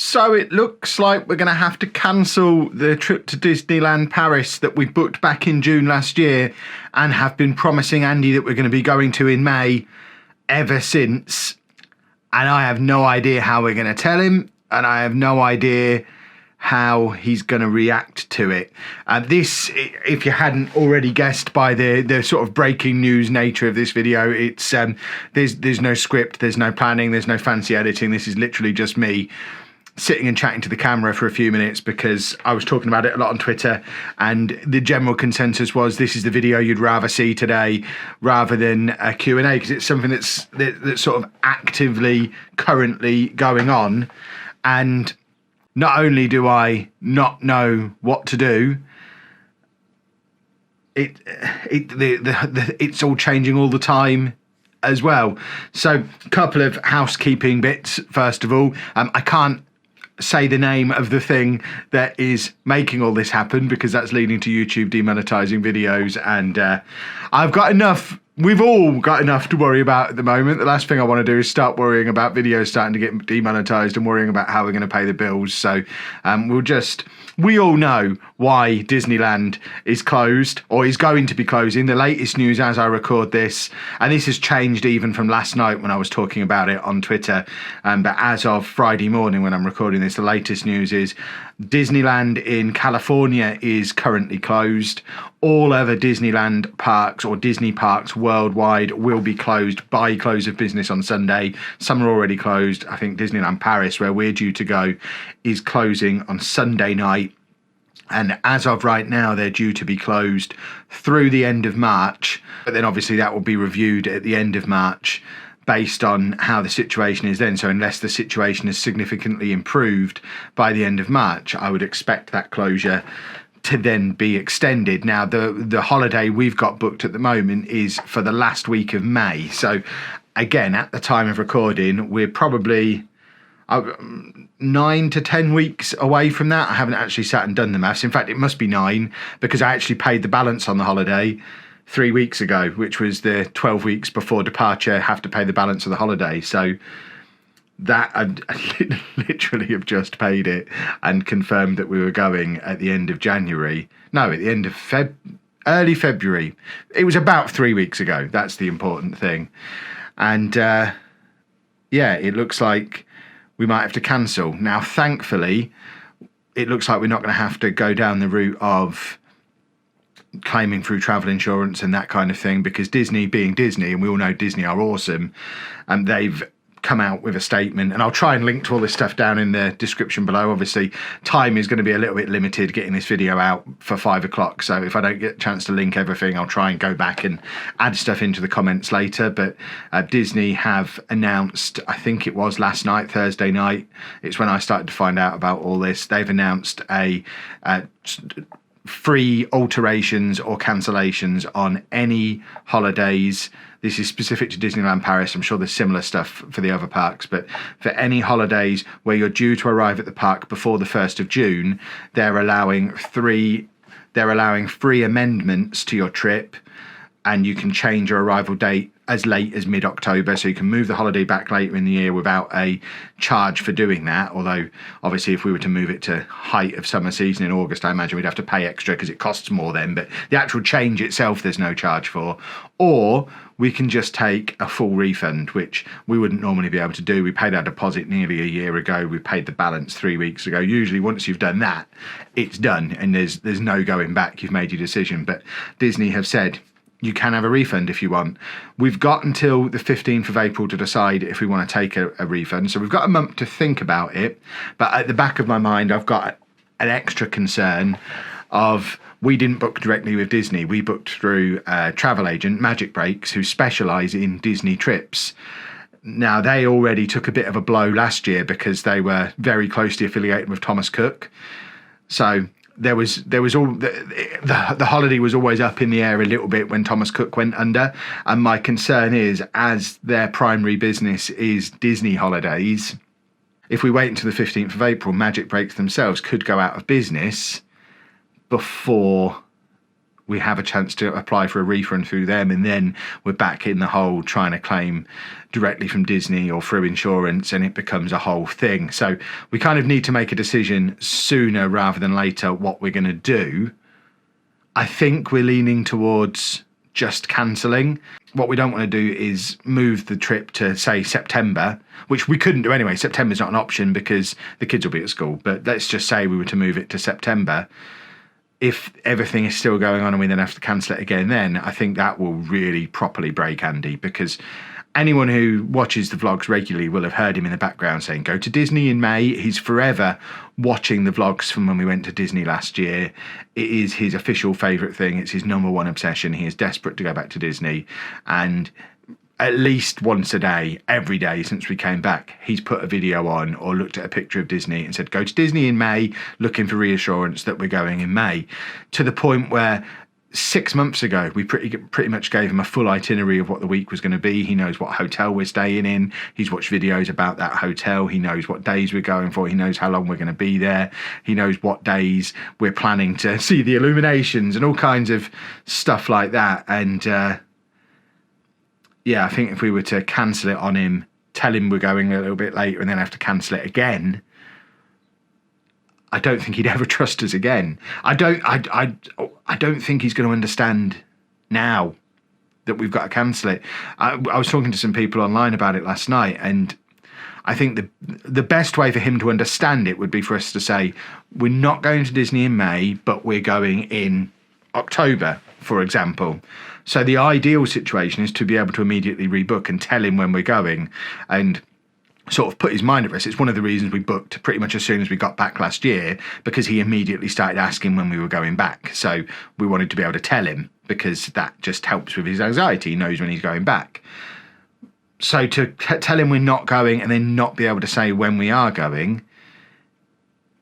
So it looks like we're going to have to cancel the trip to Disneyland Paris that we booked back in June last year and have been promising Andy that we're going to be going to in May ever since. And I have no idea how we're going to tell him, and I have no idea how he's going to react to it. This, if you hadn't already guessed by the sort of breaking news nature of this video, it's there's no script, there's no planning, there's no fancy editing. This is literally just me sitting and chatting to the camera for a few minutes because I was talking about it a lot on Twitter, and the general consensus was this is the video you'd rather see today rather than a Q&A, because it's something that's sort of actively currently going on. And not only do I not know what to do, it's all changing all the time as well. So a couple of housekeeping bits. First of all, I can't say the name of the thing that is making all this happen because that's leading to YouTube demonetizing videos, and I've got enough. We've all got enough to worry about at the moment. The last thing I want to do is start worrying about videos starting to get demonetized and worrying about how we're going to pay the bills. So we all know why Disneyland is closed, or is going to be closing. The latest news as I record this, and this has changed even from last night when I was talking about it on Twitter, but as of Friday morning when I'm recording this, the latest news is Disneyland in California is currently closed. All other Disneyland parks or Disney parks worldwide will be closed by close of business on Sunday. Some are already closed. I think Disneyland Paris, where we're due to go, is closing on Sunday night. And as of right now, they're due to be closed through the end of March. But then obviously that will be reviewed at the end of March based on how the situation is then. So unless the situation is significantly improved by the end of March, I would expect that closure to then be extended. Now, the holiday we've got booked at the moment is for the last week of May. So again, at the time of recording, we're probably 9 to 10 weeks away from that. I haven't actually sat and done the maths. In fact, it must be 9 because I actually paid the balance on the holiday 3 weeks ago, which was the 12 weeks before departure, have to pay the balance of the holiday. So that I literally have just paid it and confirmed that we were going at the end of January. No, at the end of early February. It was about 3 weeks ago. That's the important thing. And yeah, it looks like we might have to cancel. Now, thankfully, it looks like we're not going to have to go down the route of claiming through travel insurance and that kind of thing, because Disney being Disney, and we all know Disney are awesome, and they've come out with a statement, and I'll try and link to all this stuff down in the description below. Obviously, time is going to be a little bit limited getting this video out for 5 o'clock, so if I don't get a chance to link everything, I'll try and go back and add stuff into the comments later. But Disney have announced, I think it was last night, Thursday night, it's when I started to find out about all this, they've announced a free alterations or cancellations on any holidays. This is specific to Disneyland Paris. I'm sure there's similar stuff for the other parks, but for any holidays where you're due to arrive at the park before the 1st of June, they're allowing free amendments to your trip, and you can change your arrival date as late as mid-October, so you can move the holiday back later in the year without a charge for doing that. Although, obviously, if we were to move it to height of summer season in August, I imagine we'd have to pay extra because it costs more then. But the actual change itself, there's no charge for. Or we can just take a full refund, which we wouldn't normally be able to do. We paid our deposit nearly a year ago. We paid the balance 3 weeks ago. Usually, once you've done that, it's done, and there's no going back. You've made your decision. But Disney have said you can have a refund if you want. We've got until the 15th of April to decide if we want to take a refund. So we've got a month to think about it. But at the back of my mind, I've got an extra concern of, we didn't book directly with Disney. We booked through a travel agent, Magic Breaks, who specialise in Disney trips. Now, they already took a bit of a blow last year because they were very closely affiliated with Thomas Cook. So there was all the holiday was always up in the air a little bit when Thomas Cook went under, and my concern is, as their primary business is Disney holidays, if we wait until the 15th of April, Magic Breaks themselves could go out of business before we have a chance to apply for a refund through them, and then we're back in the hole trying to claim directly from Disney or through insurance, and it becomes a whole thing. So we kind of need to make a decision sooner rather than later what we're going to do. I think we're leaning towards just cancelling. What we don't want to do is move the trip to, say, September, which we couldn't do anyway. September's not an option because the kids will be at school. But let's just say we were to move it to September. If everything is still going on and we then have to cancel it again, then I think that will really properly break Andy, because anyone who watches the vlogs regularly will have heard him in the background saying, go to Disney in May. He's forever watching the vlogs from when we went to Disney last year. It is his official favourite thing. It's his number one obsession. He is desperate to go back to Disney. And at least once a day, every day since we came back, he's put a video on or looked at a picture of Disney and said, go to Disney in May, looking for reassurance that we're going in May. To the point where 6 months ago, we pretty much gave him a full itinerary of what the week was going to be. He knows what hotel we're staying in. He's watched videos about that hotel. He knows what days we're going for. He knows how long we're going to be there. He knows what days we're planning to see the illuminations and all kinds of stuff like that. And yeah, I think if we were to cancel it on him, tell him we're going a little bit later and then have to cancel it again, I don't think he'd ever trust us again. I don't think he's going to understand now that we've got to cancel it. I was talking to some people online about it last night, and I think the best way for him to understand it would be for us to say, we're not going to Disney in May, but we're going in October, for example. So the ideal situation is to be able to immediately rebook and tell him when we're going and sort of put his mind at rest. It's one of the reasons we booked pretty much as soon as we got back last year, because he immediately started asking when we were going back. So we wanted to be able to tell him, because that just helps with his anxiety. He knows when he's going back. So to tell him we're not going and then not be able to say when we are going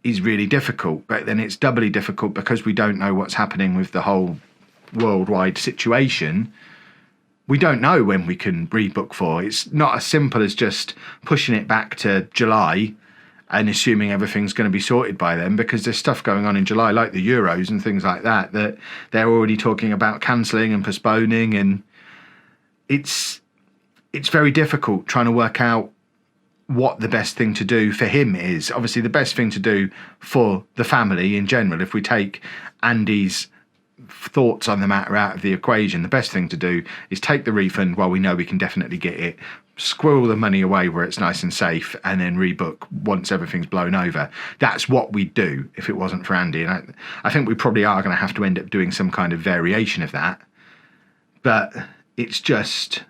is really difficult. But then it's doubly difficult because we don't know what's happening with the whole worldwide situation. We don't know when we can rebook for. It's not as simple as just pushing it back to July and assuming everything's going to be sorted by then, because there's stuff going on in July, like the Euros and things like that, that they're already talking about cancelling and postponing. And it's very difficult trying to work out what the best thing to do for him is. Obviously, the best thing to do for the family in general, if we take Andy's thoughts on the matter out of the equation, the best thing to do is take the refund while we know we can definitely get it, squirrel the money away where it's nice and safe, and then rebook once everything's blown over. That's what we'd do if it wasn't for Andy. And I think we probably are going to have to end up doing some kind of variation of that. But it's just,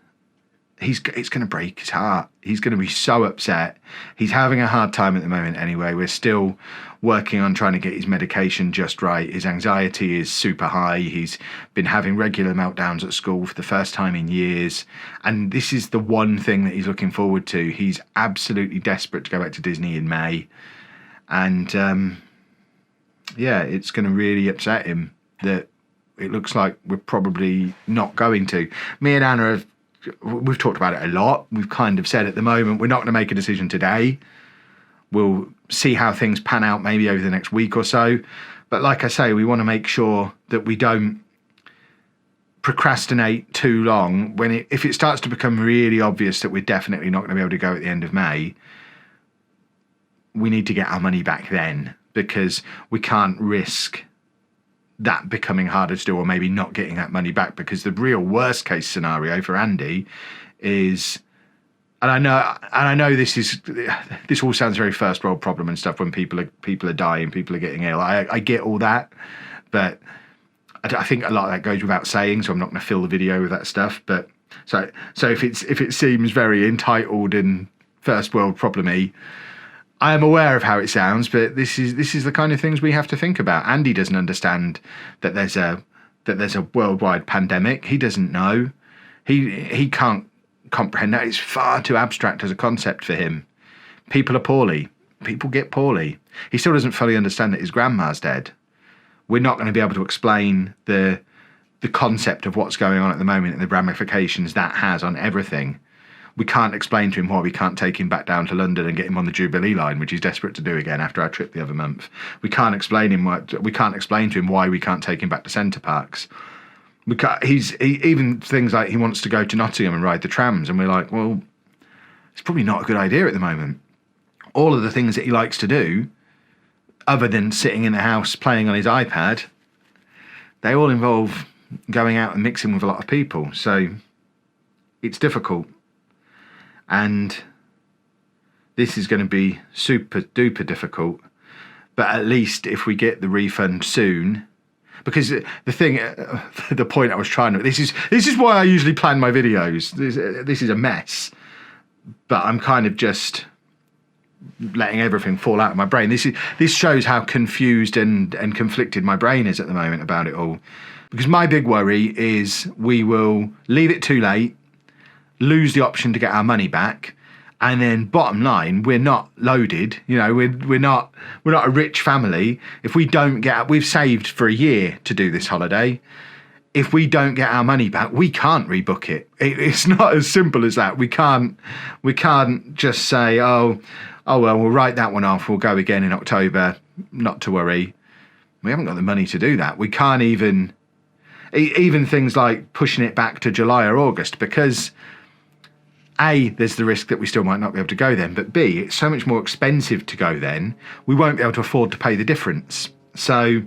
it's going to break his heart. He's going to be so upset. He's having a hard time at the moment anyway. We're still working on trying to get his medication just right. His anxiety is super high. He's been having regular meltdowns at school for the first time in years. And this is the one thing that he's looking forward to. He's absolutely desperate to go back to Disney in May. And yeah, it's going to really upset him that it looks like we're probably not going to. Me and Anna we've talked about it a lot. We've kind of said at the moment, we're not going to make a decision today. We'll see how things pan out maybe over the next week or so. But like I say, we want to make sure that we don't procrastinate too long. If it starts to become really obvious that we're definitely not going to be able to go at the end of May, we need to get our money back then, because we can't risk that becoming harder to do, or maybe not getting that money back. Because the real worst case scenario for Andy is, and I know this all sounds very first world problem and stuff, when people are dying, people are getting ill. I get all that, but I think a lot of that goes without saying, so I'm not going to fill the video with that stuff. But so if it seems very entitled and first world problem-y, I am aware of how it sounds, but this is the kind of things we have to think about. Andy doesn't understand that there's a worldwide pandemic. He doesn't know. He can't comprehend that. It's far too abstract as a concept for him. People are poorly. People get poorly. He still doesn't fully understand that his grandma's dead. We're not going to be able to explain the concept of what's going on at the moment and the ramifications that has on everything. We can't explain to him why we can't take him back down to London and get him on the Jubilee line, which he's desperate to do again after our trip the other month. We can't explain to him why we can't take him back to Centre Parks. Even things like he wants to go to Nottingham and ride the trams, and we're like, well, it's probably not a good idea at the moment. All of the things that he likes to do, other than sitting in the house playing on his iPad, they all involve going out and mixing with a lot of people. So it's difficult. And this is going to be super duper difficult. But at least if we get the refund soon, because the point I was trying to, this is why I usually plan my videos. This is a mess, but I'm kind of just letting everything fall out of my brain. This shows how confused and conflicted my brain is at the moment about it all. Because my big worry is we will leave it too late, lose the option to get our money back, and then bottom line, we're not loaded. You know, we're not a rich family. If we don't we've saved for a year to do this holiday. If we don't get our money back, we can't rebook it. It's not as simple as that. We can't just say, oh well, we'll write that one off. We'll go again in October. Not to worry. We haven't got the money to do that. We can't even things like pushing it back to July or August, because A, there's the risk that we still might not be able to go then, but B, it's so much more expensive to go then, we won't be able to afford to pay the difference. So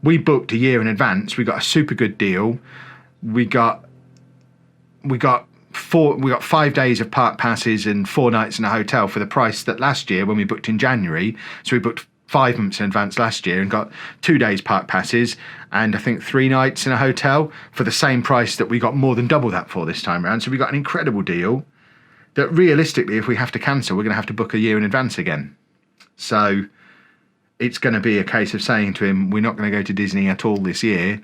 we booked a year in advance. We got a super good deal. We got 5 days of park passes and 4 nights in a hotel for the price that last year when we booked in January. So we booked 5 months in advance last year and got 2 days park passes and I think 3 nights in a hotel for the same price that we got more than double that for this time around. So we got an incredible deal that realistically, if we have to cancel, we're going to have to book a year in advance again. So it's going to be a case of saying to him, we're not going to go to Disney at all this year.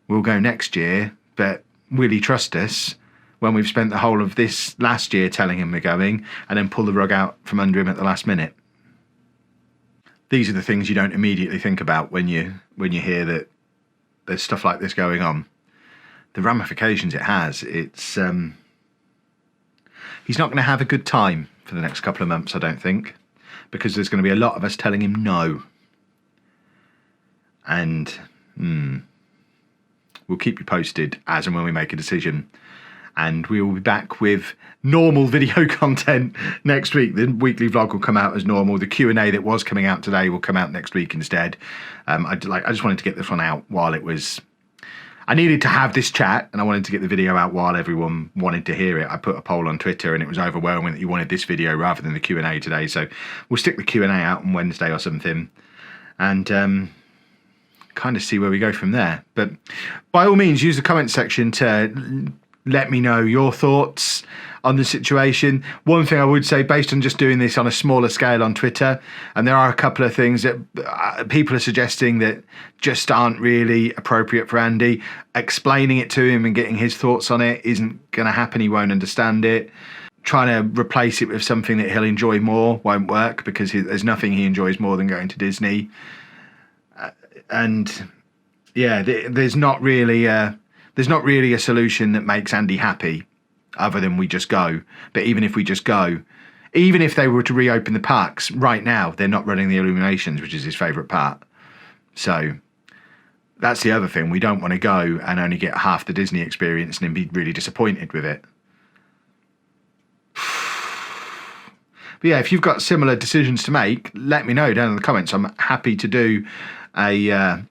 We'll go next year, but will he trust us when we've spent the whole of this last year telling him we're going, and then pull the rug out from under him at the last minute? These are the things you don't immediately think about when you hear that there's stuff like this going on. The ramifications it has, it's he's not going to have a good time for the next couple of months, I don't think, because there's going to be a lot of us telling him no. And we'll keep you posted as and when we make a decision. And we will be back with normal video content next week. The weekly vlog will come out as normal. The Q&A that was coming out today will come out next week instead. I just wanted to get this one out while it was... I needed to have this chat, and I wanted to get the video out while everyone wanted to hear it. I put a poll on Twitter, and it was overwhelming that you wanted this video rather than the Q&A today. So we'll stick the Q&A out on Wednesday or something, and kind of see where we go from there. But by all means, use the comment section to let me know your thoughts on the situation. One thing I would say, based on just doing this on a smaller scale on Twitter, and there are a couple of things that people are suggesting that just aren't really appropriate for Andy. Explaining it to him and getting his thoughts on it isn't going to happen. He won't understand it. Trying to replace it with something that he'll enjoy more won't work, because there's nothing he enjoys more than going to Disney. And yeah, there's not really a solution that makes Andy happy other than we just go. But even if we just go, even if they were to reopen the parks right now, they're not running the illuminations, which is his favourite part. So that's the other thing. We don't want to go and only get half the Disney experience and then be really disappointed with it. But yeah, if you've got similar decisions to make, let me know down in the comments. I'm happy to do a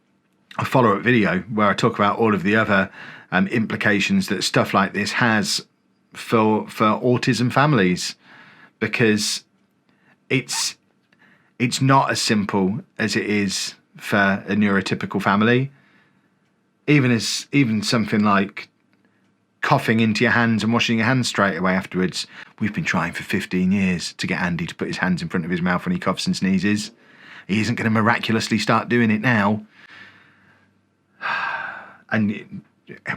follow-up video where I talk about all of the other implications that stuff like this has for autism families, because it's not as simple as it is for a neurotypical family. Even something like coughing into your hands and washing your hands straight away afterwards. We've been trying for 15 years to get Andy to put his hands in front of his mouth when he coughs and sneezes. He isn't going to miraculously start doing it now. And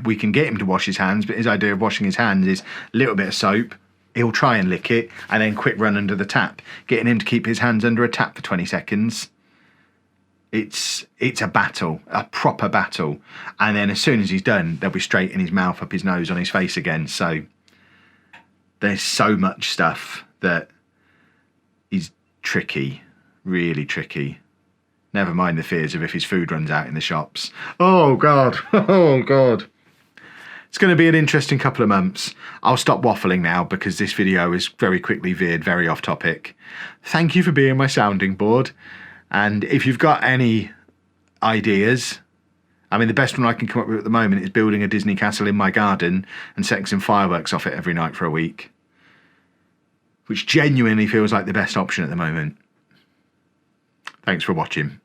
we can get him to wash his hands, but his idea of washing his hands is a little bit of soap. He'll try and lick it and then quick run under the tap. Getting him to keep his hands under a tap for 20 seconds, it's a battle, a proper battle. And then as soon as he's done, they'll be straight in his mouth, up his nose, on his face again. So there's so much stuff that is tricky, really tricky. Never mind the fears of if his food runs out in the shops. Oh God, oh God. It's going to be an interesting couple of months. I'll stop waffling now because this video is very quickly veered very off topic. Thank you for being my sounding board. And if you've got any ideas, I mean, the best one I can come up with at the moment is building a Disney castle in my garden and setting some fireworks off it every night for a week, which genuinely feels like the best option at the moment. Thanks for watching.